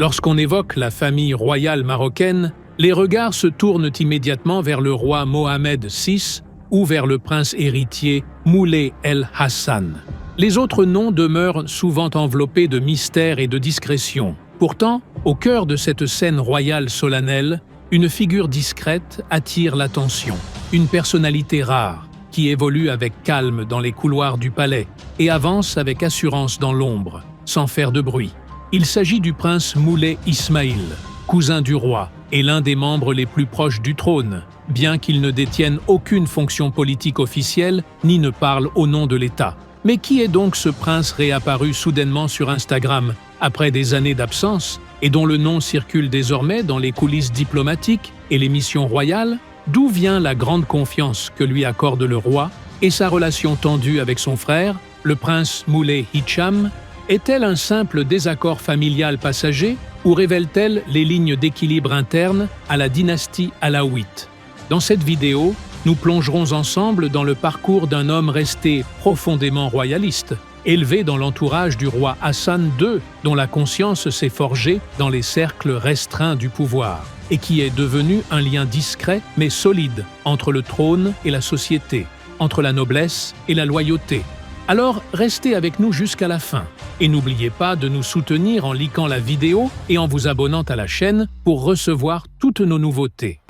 Lorsqu'on évoque la famille royale marocaine, les regards se tournent immédiatement vers le roi Mohamed VI ou vers le prince héritier Moulay El Hassan. Les autres noms demeurent souvent enveloppés de mystère et de discrétion. Pourtant, au cœur de cette scène royale solennelle, une figure discrète attire l'attention. Une personnalité rare, qui évolue avec calme dans les couloirs du palais et avance avec assurance dans l'ombre, sans faire de bruit. Il s'agit du prince Moulay Ismaïl, cousin du roi et l'un des membres les plus proches du trône, bien qu'il ne détienne aucune fonction politique officielle ni ne parle au nom de l'État. Mais qui est donc ce prince réapparu soudainement sur Instagram après des années d'absence et dont le nom circule désormais dans les coulisses diplomatiques et les missions royales? D'où vient la grande confiance que lui accorde le roi et sa relation tendue avec son frère, le prince Moulay Hicham? Est-elle un simple désaccord familial passager ou révèle-t-elle les lignes d'équilibre interne à la dynastie alaouite? Dans cette vidéo, nous plongerons ensemble dans le parcours d'un homme resté profondément royaliste, élevé dans l'entourage du roi Hassan II, dont la conscience s'est forgée dans les cercles restreints du pouvoir, et qui est devenu un lien discret mais solide entre le trône et la société, entre la noblesse et la loyauté. Alors restez avec nous jusqu'à la fin, et n'oubliez pas de nous soutenir en likant la vidéo et en vous abonnant à la chaîne pour recevoir toutes nos nouveautés.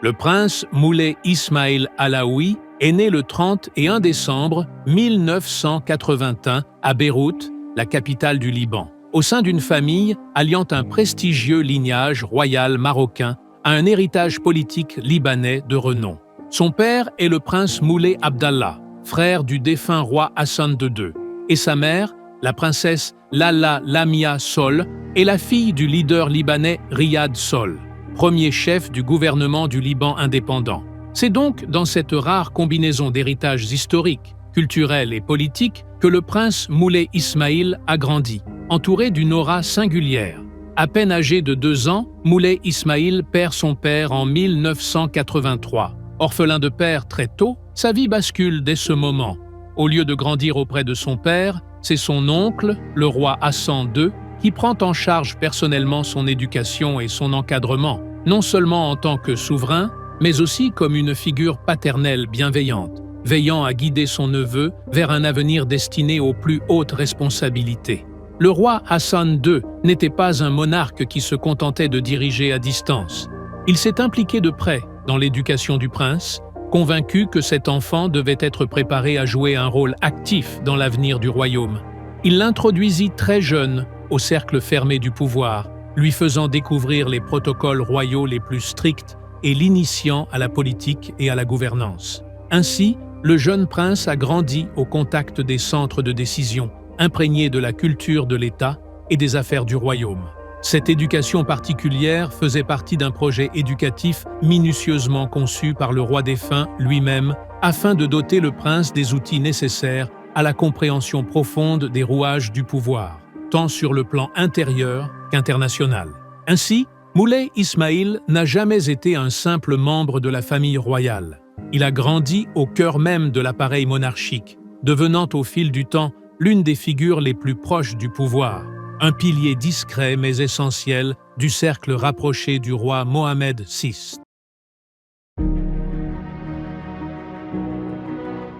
Le prince Moulay Ismaïl Alaoui est né le 31 décembre 1981 à Beyrouth, la capitale du Liban, au sein d'une famille alliant un prestigieux lignage royal marocain à un héritage politique libanais de renom. Son père est le prince Moulay Abdallah, frère du défunt roi Hassan II, et sa mère, la princesse Lalla Lamia Sol, est la fille du leader libanais Riyad Sol, premier chef du gouvernement du Liban indépendant. C'est donc dans cette rare combinaison d'héritages historiques, culturels et politiques que le prince Moulay Ismaïl a grandi, entouré d'une aura singulière. À peine âgé de 2 ans, Moulay Ismaïl perd son père en 1983. Orphelin de père très tôt, sa vie bascule dès ce moment. Au lieu de grandir auprès de son père, c'est son oncle, le roi Hassan II, qui prend en charge personnellement son éducation et son encadrement, non seulement en tant que souverain, mais aussi comme une figure paternelle bienveillante, veillant à guider son neveu vers un avenir destiné aux plus hautes responsabilités. Le roi Hassan II n'était pas un monarque qui se contentait de diriger à distance. Il s'est impliqué de près dans l'éducation du prince, convaincu que cet enfant devait être préparé à jouer un rôle actif dans l'avenir du royaume. Il l'introduisit très jeune au cercle fermé du pouvoir, lui faisant découvrir les protocoles royaux les plus stricts et l'initiant à la politique et à la gouvernance. Ainsi, le jeune prince a grandi au contact des centres de décision, imprégné de la culture de l'État et des affaires du royaume. Cette éducation particulière faisait partie d'un projet éducatif minutieusement conçu par le roi défunt lui-même afin de doter le prince des outils nécessaires à la compréhension profonde des rouages du pouvoir, tant sur le plan intérieur qu'international. Ainsi, Moulay Ismaïl n'a jamais été un simple membre de la famille royale. Il a grandi au cœur même de l'appareil monarchique, devenant au fil du temps l'une des figures les plus proches du pouvoir, un pilier discret mais essentiel du cercle rapproché du roi Mohamed VI.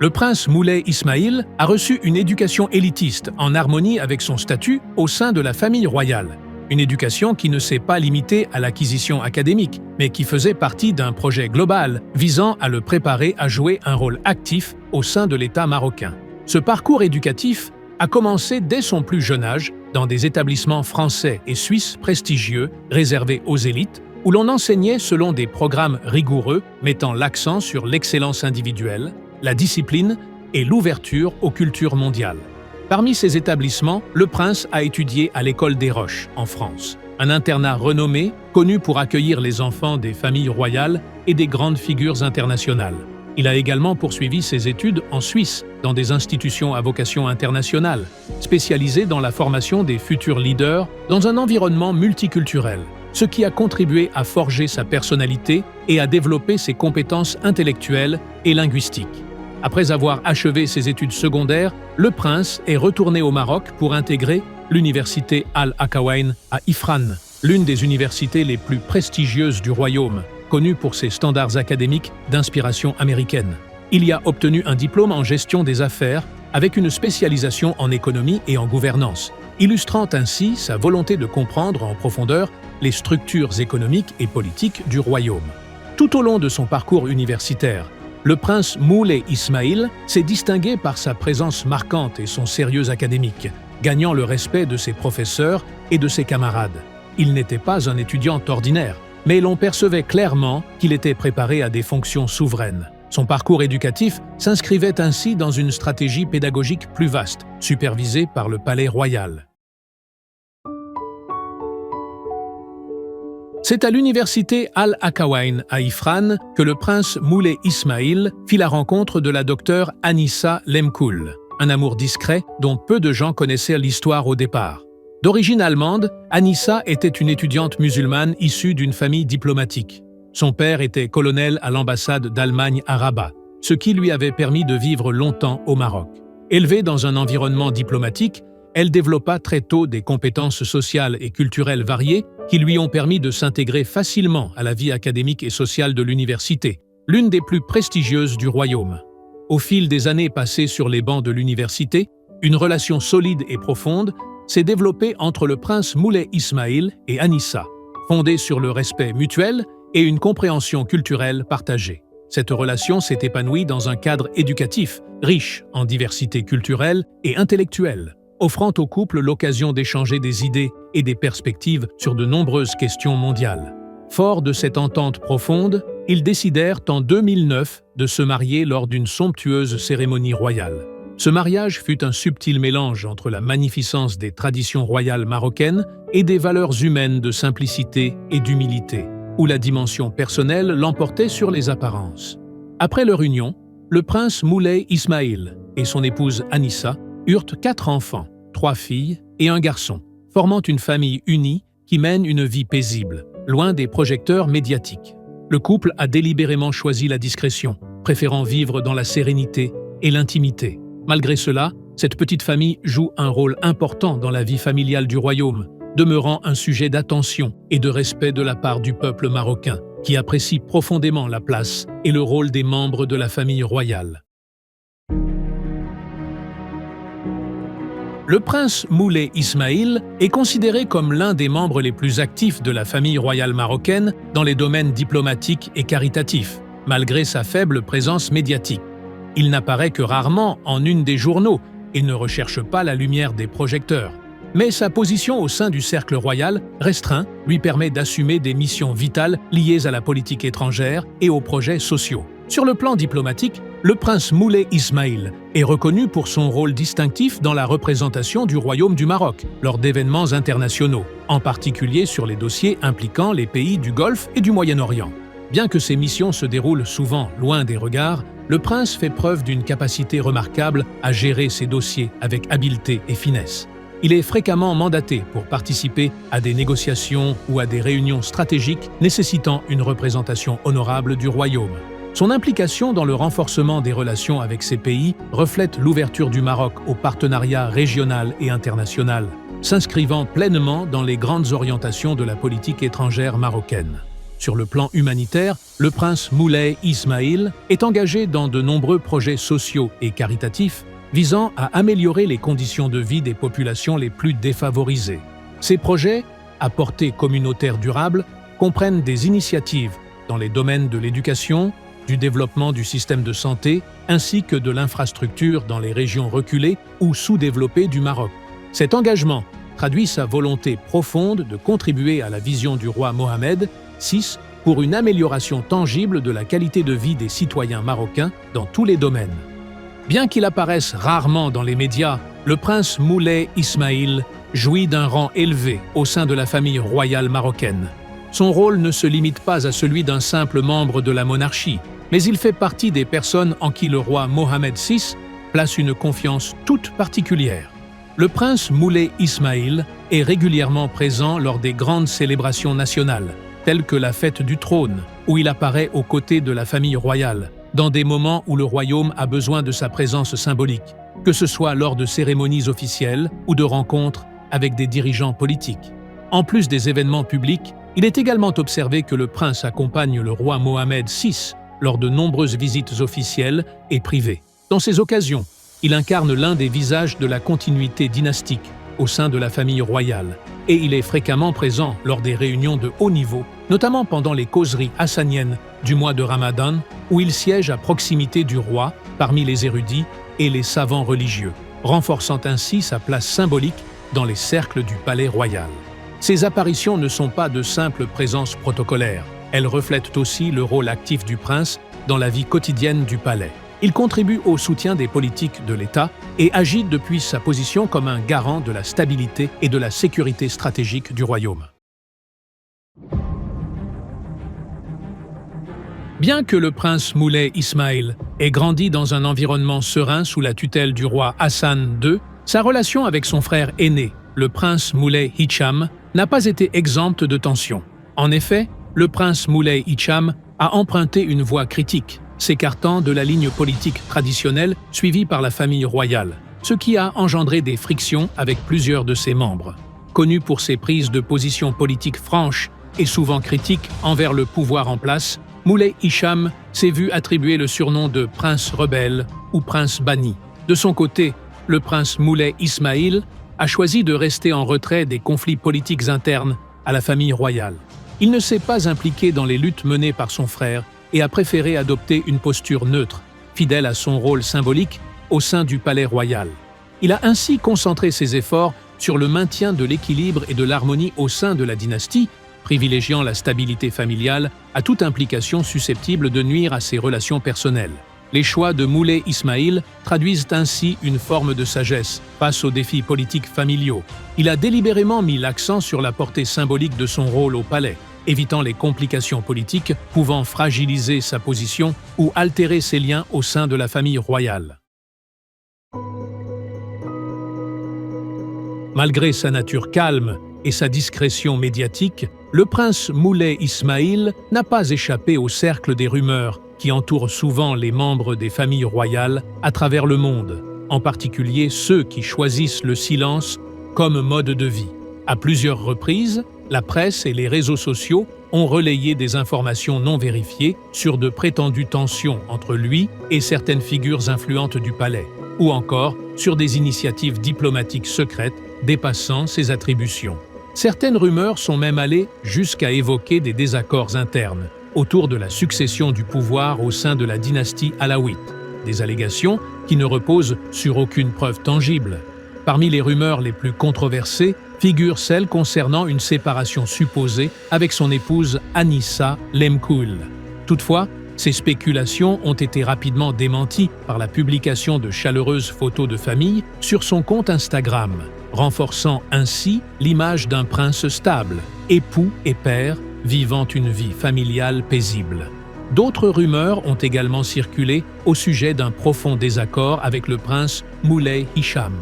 Le prince Moulay Ismaïl a reçu une éducation élitiste en harmonie avec son statut au sein de la famille royale. Une éducation qui ne s'est pas limitée à l'acquisition académique, mais qui faisait partie d'un projet global visant à le préparer à jouer un rôle actif au sein de l'État marocain. Ce parcours éducatif a commencé dès son plus jeune âge dans des établissements français et suisses prestigieux réservés aux élites, où l'on enseignait selon des programmes rigoureux mettant l'accent sur l'excellence individuelle, la discipline et l'ouverture aux cultures mondiales. Parmi ces établissements, le prince a étudié à l'École des Roches, en France, un internat renommé, connu pour accueillir les enfants des familles royales et des grandes figures internationales. Il a également poursuivi ses études en Suisse, dans des institutions à vocation internationale, spécialisées dans la formation des futurs leaders dans un environnement multiculturel. ce qui a contribué à forger sa personnalité et à développer ses compétences intellectuelles et linguistiques. Après avoir achevé ses études secondaires, le prince est retourné au Maroc pour intégrer l'université Al-Akhawayn à Ifrane, l'une des universités les plus prestigieuses du royaume, connue pour ses standards académiques d'inspiration américaine. Il y a obtenu un diplôme en gestion des affaires avec une spécialisation en économie et en gouvernance, illustrant ainsi sa volonté de comprendre en profondeur les structures économiques et politiques du royaume. Tout au long de son parcours universitaire, le prince Moulay Ismail s'est distingué par sa présence marquante et son sérieux académique, gagnant le respect de ses professeurs et de ses camarades. Il n'était pas un étudiant ordinaire, mais l'on percevait clairement qu'il était préparé à des fonctions souveraines. Son parcours éducatif s'inscrivait ainsi dans une stratégie pédagogique plus vaste, supervisée par le palais royal. C'est à l'université Al-Akhawayn à Ifrane que le prince Moulay Ismail fit la rencontre de la docteure Anissa Lemkoul, un amour discret dont peu de gens connaissaient l'histoire au départ. D'origine allemande, Anissa était une étudiante musulmane issue d'une famille diplomatique. Son père était colonel à l'ambassade d'Allemagne à Rabat, ce qui lui avait permis de vivre longtemps au Maroc. Élevée dans un environnement diplomatique, elle développa très tôt des compétences sociales et culturelles variées qui lui ont permis de s'intégrer facilement à la vie académique et sociale de l'université, l'une des plus prestigieuses du royaume. Au fil des années passées sur les bancs de l'université, une relation solide et profonde s'est développée entre le prince Moulay Ismail et Anissa, fondée sur le respect mutuel et une compréhension culturelle partagée. Cette relation s'est épanouie dans un cadre éducatif, riche en diversité culturelle et intellectuelle, offrant au couple l'occasion d'échanger des idées et des perspectives sur de nombreuses questions mondiales. Forts de cette entente profonde, ils décidèrent en 2009 de se marier lors d'une somptueuse cérémonie royale. Ce mariage fut un subtil mélange entre la magnificence des traditions royales marocaines et des valeurs humaines de simplicité et d'humilité, où la dimension personnelle l'emportait sur les apparences. Après leur union, le prince Moulay Ismail et son épouse Anissa eurent 4 enfants, 3 filles et un garçon, formant une famille unie qui mène une vie paisible, loin des projecteurs médiatiques. Le couple a délibérément choisi la discrétion, préférant vivre dans la sérénité et l'intimité. Malgré cela, cette petite famille joue un rôle important dans la vie familiale du royaume, demeurant un sujet d'attention et de respect de la part du peuple marocain, qui apprécie profondément la place et le rôle des membres de la famille royale. Le prince Moulay Ismail est considéré comme l'un des membres les plus actifs de la famille royale marocaine dans les domaines diplomatiques et caritatifs, malgré sa faible présence médiatique. Il n'apparaît que rarement en une des journaux et ne recherche pas la lumière des projecteurs. Mais sa position au sein du cercle royal, restreint, lui permet d'assumer des missions vitales liées à la politique étrangère et aux projets sociaux. Sur le plan diplomatique, le prince Moulay Ismail est reconnu pour son rôle distinctif dans la représentation du Royaume du Maroc lors d'événements internationaux, en particulier sur les dossiers impliquant les pays du Golfe et du Moyen-Orient. Bien que ces missions se déroulent souvent loin des regards, le prince fait preuve d'une capacité remarquable à gérer ses dossiers avec habileté et finesse. Il est fréquemment mandaté pour participer à des négociations ou à des réunions stratégiques nécessitant une représentation honorable du royaume. Son implication dans le renforcement des relations avec ces pays reflète l'ouverture du Maroc au partenariat régional et international, s'inscrivant pleinement dans les grandes orientations de la politique étrangère marocaine. Sur le plan humanitaire, le prince Moulay Ismail est engagé dans de nombreux projets sociaux et caritatifs visant à améliorer les conditions de vie des populations les plus défavorisées. Ces projets, à portée communautaire durable, comprennent des initiatives dans les domaines de l'éducation, du développement du système de santé, ainsi que de l'infrastructure dans les régions reculées ou sous-développées du Maroc. Cet engagement traduit sa volonté profonde de contribuer à la vision du roi Mohamed VI pour une amélioration tangible de la qualité de vie des citoyens marocains dans tous les domaines. Bien qu'il apparaisse rarement dans les médias, le prince Moulay Ismail jouit d'un rang élevé au sein de la famille royale marocaine. Son rôle ne se limite pas à celui d'un simple membre de la monarchie, mais il fait partie des personnes en qui le roi Mohamed VI place une confiance toute particulière. Le prince Moulay Ismail est régulièrement présent lors des grandes célébrations nationales, telles que la fête du trône, où il apparaît aux côtés de la famille royale, dans des moments où le royaume a besoin de sa présence symbolique, que ce soit lors de cérémonies officielles ou de rencontres avec des dirigeants politiques. En plus des événements publics, il est également observé que le prince accompagne le roi Mohamed VI lors de nombreuses visites officielles et privées. Dans ces occasions, il incarne l'un des visages de la continuité dynastique au sein de la famille royale, et il est fréquemment présent lors des réunions de haut niveau, notamment pendant les causeries hassaniennes du mois de Ramadan, où il siège à proximité du roi parmi les érudits et les savants religieux, renforçant ainsi sa place symbolique dans les cercles du palais royal. Ces apparitions ne sont pas de simples présences protocolaires, elles reflètent aussi le rôle actif du prince dans la vie quotidienne du palais. Il contribue au soutien des politiques de l'État et agit depuis sa position comme un garant de la stabilité et de la sécurité stratégique du royaume. Bien que le prince Moulay Ismail ait grandi dans un environnement serein sous la tutelle du roi Hassan II, sa relation avec son frère aîné, le prince Moulay Hicham, n'a pas été exempte de tensions. En effet, le prince Moulay Hicham a emprunté une voie critique, s'écartant de la ligne politique traditionnelle suivie par la famille royale, ce qui a engendré des frictions avec plusieurs de ses membres. Connu pour ses prises de position politiques franches et souvent critiques envers le pouvoir en place, Moulay Hicham s'est vu attribuer le surnom de prince rebelle ou prince banni. De son côté, le prince Moulay Ismail a choisi de rester en retrait des conflits politiques internes à la famille royale. Il ne s'est pas impliqué dans les luttes menées par son frère et a préféré adopter une posture neutre, fidèle à son rôle symbolique au sein du palais royal. Il a ainsi concentré ses efforts sur le maintien de l'équilibre et de l'harmonie au sein de la dynastie, privilégiant la stabilité familiale à toute implication susceptible de nuire à ses relations personnelles. Les choix de Moulay Ismail traduisent ainsi une forme de sagesse face aux défis politiques familiaux. Il a délibérément mis l'accent sur la portée symbolique de son rôle au palais, évitant les complications politiques pouvant fragiliser sa position ou altérer ses liens au sein de la famille royale. Malgré sa nature calme et sa discrétion médiatique, le prince Moulay Ismail n'a pas échappé au cercle des rumeurs qui entourent souvent les membres des familles royales à travers le monde, en particulier ceux qui choisissent le silence comme mode de vie. À plusieurs reprises, la presse et les réseaux sociaux ont relayé des informations non vérifiées sur de prétendues tensions entre lui et certaines figures influentes du palais, ou encore sur des initiatives diplomatiques secrètes dépassant ses attributions. Certaines rumeurs sont même allées jusqu'à évoquer des désaccords internes autour de la succession du pouvoir au sein de la dynastie alaouite, des allégations qui ne reposent sur aucune preuve tangible. Parmi les rumeurs les plus controversées figure celle concernant une séparation supposée avec son épouse Anissa Lemkoul. Toutefois, ces spéculations ont été rapidement démenties par la publication de chaleureuses photos de famille sur son compte Instagram, renforçant ainsi l'image d'un prince stable, époux et père, vivant une vie familiale paisible. D'autres rumeurs ont également circulé au sujet d'un profond désaccord avec le prince Moulay Hicham.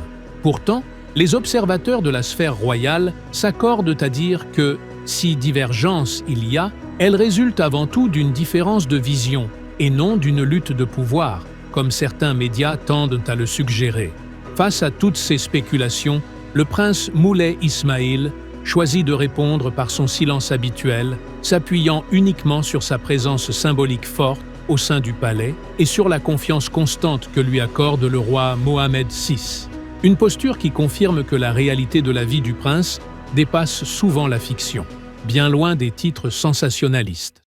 Pourtant, les observateurs de la sphère royale s'accordent à dire que, si divergence il y a, elle résulte avant tout d'une différence de vision et non d'une lutte de pouvoir, comme certains médias tendent à le suggérer. Face à toutes ces spéculations, le prince Moulay Ismail choisit de répondre par son silence habituel, s'appuyant uniquement sur sa présence symbolique forte au sein du palais et sur la confiance constante que lui accorde le roi Mohamed VI. Une posture qui confirme que la réalité de la vie du prince dépasse souvent la fiction, bien loin des titres sensationnalistes.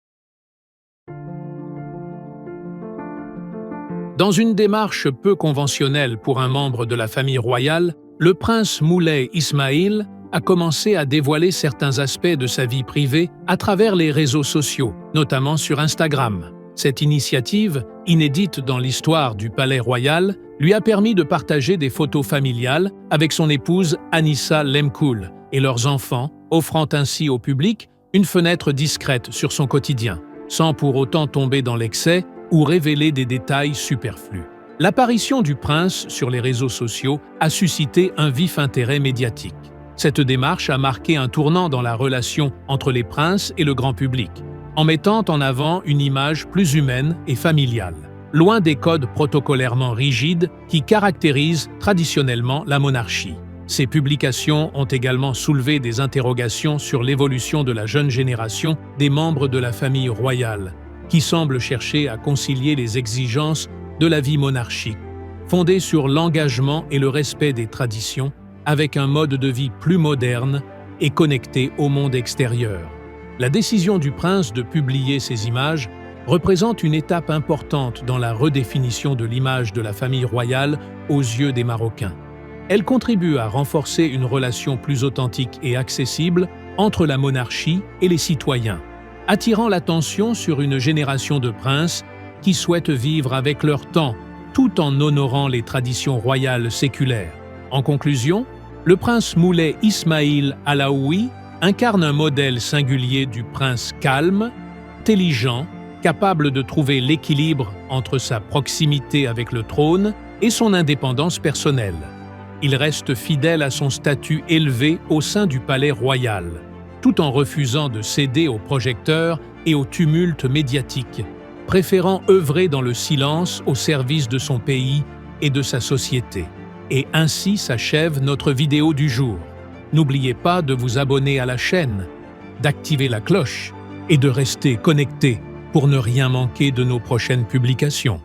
Dans une démarche peu conventionnelle pour un membre de la famille royale, le prince Moulay Ismail a commencé à dévoiler certains aspects de sa vie privée à travers les réseaux sociaux, notamment sur Instagram. Cette initiative, inédite dans l'histoire du palais royal, lui a permis de partager des photos familiales avec son épouse Anissa Lemkoul et leurs enfants, offrant ainsi au public une fenêtre discrète sur son quotidien, sans pour autant tomber dans l'excès ou révéler des détails superflus. L'apparition du prince sur les réseaux sociaux a suscité un vif intérêt médiatique. Cette démarche a marqué un tournant dans la relation entre les princes et le grand public, en mettant en avant une image plus humaine et familiale, loin des codes protocolairement rigides qui caractérisent traditionnellement la monarchie. Ces publications ont également soulevé des interrogations sur l'évolution de la jeune génération des membres de la famille royale, qui semble chercher à concilier les exigences de la vie monarchique, fondée sur l'engagement et le respect des traditions, avec un mode de vie plus moderne et connecté au monde extérieur. La décision du prince de publier ces images représente une étape importante dans la redéfinition de l'image de la famille royale aux yeux des Marocains. Elle contribue à renforcer une relation plus authentique et accessible entre la monarchie et les citoyens, attirant l'attention sur une génération de princes qui souhaitent vivre avec leur temps tout en honorant les traditions royales séculaires. En conclusion, le prince Moulay Ismail Alaoui incarne un modèle singulier du prince calme, intelligent, capable de trouver l'équilibre entre sa proximité avec le trône et son indépendance personnelle. Il reste fidèle à son statut élevé au sein du palais royal, tout en refusant de céder aux projecteurs et au tumulte médiatique, préférant œuvrer dans le silence au service de son pays et de sa société. Et ainsi s'achève notre vidéo du jour. N'oubliez pas de vous abonner à la chaîne, d'activer la cloche et de rester connecté pour ne rien manquer de nos prochaines publications.